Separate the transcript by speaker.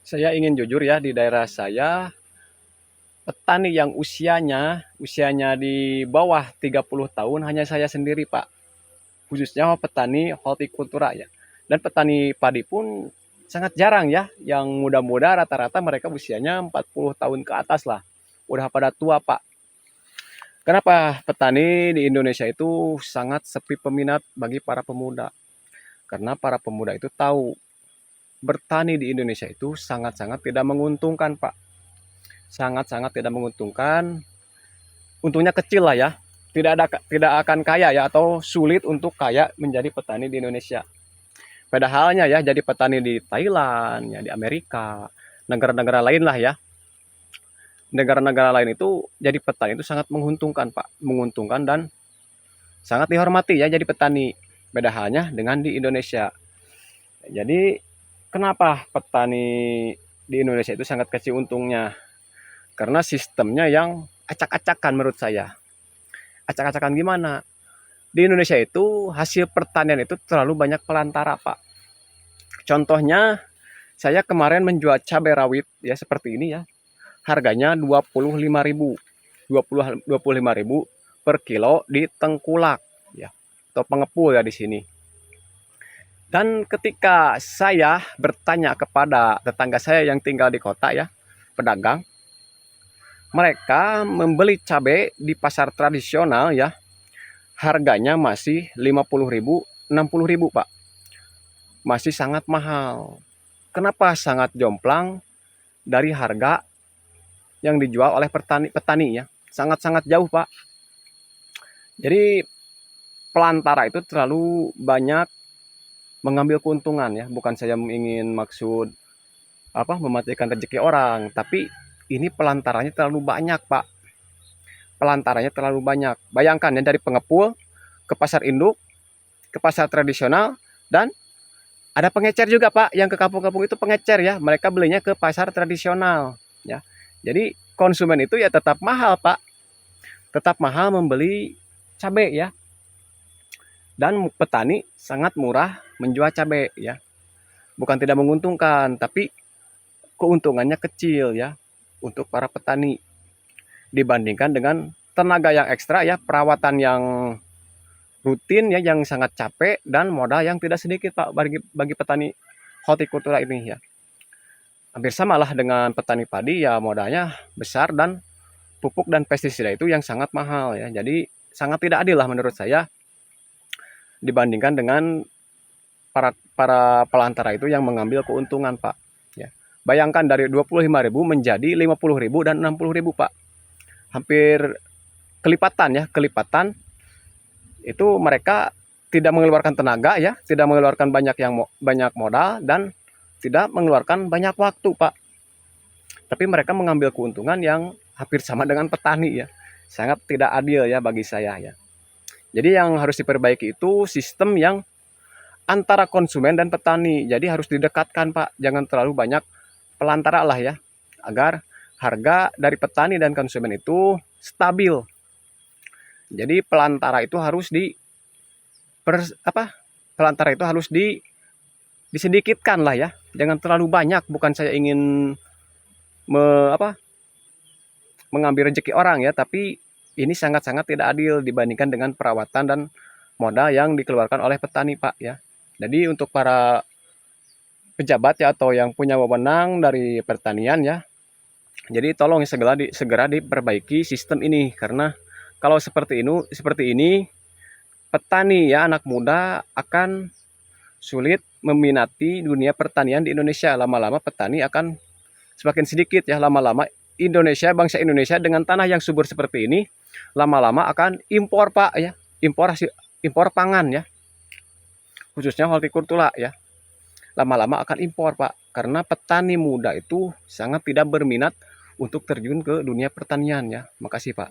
Speaker 1: Saya ingin jujur ya, di daerah saya petani yang usianya di bawah 30 tahun hanya saya sendiri, Pak. Khususnya petani hortikultura ya. Dan petani padi pun sangat jarang ya, yang muda-muda rata-rata mereka usianya 40 tahun ke atas lah. Udah pada tua, Pak. Kenapa petani di Indonesia itu sangat sepi peminat bagi para pemuda? Karena para pemuda itu tahu bertani di Indonesia itu sangat-sangat tidak menguntungkan, Pak. Sangat-sangat tidak menguntungkan. Untungnya kecil lah ya. Tidak akan kaya ya, atau sulit untuk kaya menjadi petani di Indonesia. Pada halnya ya, jadi petani di Thailand, ya di Amerika, negara-negara lain lah ya. Negara-negara lain itu jadi petani itu sangat menguntungkan, Pak. Menguntungkan dan sangat dihormati ya jadi petani. Beda halnya dengan di Indonesia. Jadi kenapa petani di Indonesia itu sangat kecil untungnya? Karena sistemnya yang acak-acakan menurut saya. Acak-acakan gimana? Di Indonesia itu hasil pertanian itu terlalu banyak pelantara, Pak. Contohnya, saya kemarin menjual cabai rawit ya seperti ini ya. Harganya 25.000. 25.000 per kilo di Tengkulak ya. Atau pengepul ya di sini. Dan ketika saya bertanya kepada tetangga saya yang tinggal di kota ya, pedagang, mereka membeli cabai di pasar tradisional ya, harganya masih 50.000, 60.000, Pak. Masih sangat mahal. Kenapa sangat jomplang dari harga yang dijual oleh petani ya? Sangat-sangat jauh, Pak. Jadi pelantara itu terlalu banyak mengambil keuntungan ya. Bukan saya ingin maksud mematikan rezeki orang, tapi ini pelantarannya terlalu banyak, Pak. Pelantarannya terlalu banyak. Bayangkan ya, dari pengepul ke pasar induk, ke pasar tradisional, dan ada pengecer juga, Pak, yang ke kampung-kampung itu pengecer ya. Mereka belinya ke pasar tradisional ya. Jadi konsumen itu ya tetap mahal, Pak. Tetap mahal membeli cabai ya. Dan petani sangat murah menjual cabai ya. Bukan tidak menguntungkan, tapi keuntungannya kecil ya untuk para petani dibandingkan dengan tenaga yang ekstra ya, perawatan yang rutin ya, yang sangat capek, dan modal yang tidak sedikit, Pak, bagi petani hortikultura ini ya. Hampir samalah dengan petani padi ya, modalnya besar dan pupuk dan pestisida itu yang sangat mahal ya. Jadi sangat tidak adil lah menurut saya dibandingkan dengan para para pelantara itu yang mengambil keuntungan, Pak. Ya. Bayangkan dari 25.000 menjadi 50.000 dan 60.000, Pak. Hampir kelipatan ya, kelipatan. Itu mereka tidak mengeluarkan tenaga ya, tidak mengeluarkan banyak modal, dan tidak mengeluarkan banyak waktu, Pak. Tapi mereka mengambil keuntungan yang hampir sama dengan petani ya. Sangat tidak adil ya bagi saya ya. Jadi yang harus diperbaiki itu sistem yang antara konsumen dan petani. Jadi harus didekatkan, Pak. Jangan terlalu banyak pelantara lah ya. Agar harga dari petani dan konsumen itu stabil. Jadi pelantara itu harus pelantara itu harus disedikitkan lah ya. Jangan terlalu banyak. Bukan saya ingin mengambil rezeki orang ya, tapi ini sangat-sangat tidak adil dibandingkan dengan perawatan dan modal yang dikeluarkan oleh petani, Pak ya. Jadi untuk para pejabat ya, atau yang punya wewenang dari pertanian ya, jadi tolong segera diperbaiki sistem ini, karena kalau seperti ini petani ya, anak muda akan sulit meminati dunia pertanian di Indonesia. Lama-lama petani akan semakin sedikit ya. Lama-lama bangsa Indonesia dengan tanah yang subur seperti ini lama-lama akan impor, Pak ya. Impor pangan ya. Khususnya hortikultura ya. Lama-lama akan impor, Pak, karena petani muda itu sangat tidak berminat untuk terjun ke dunia pertanian ya. Makasih, Pak.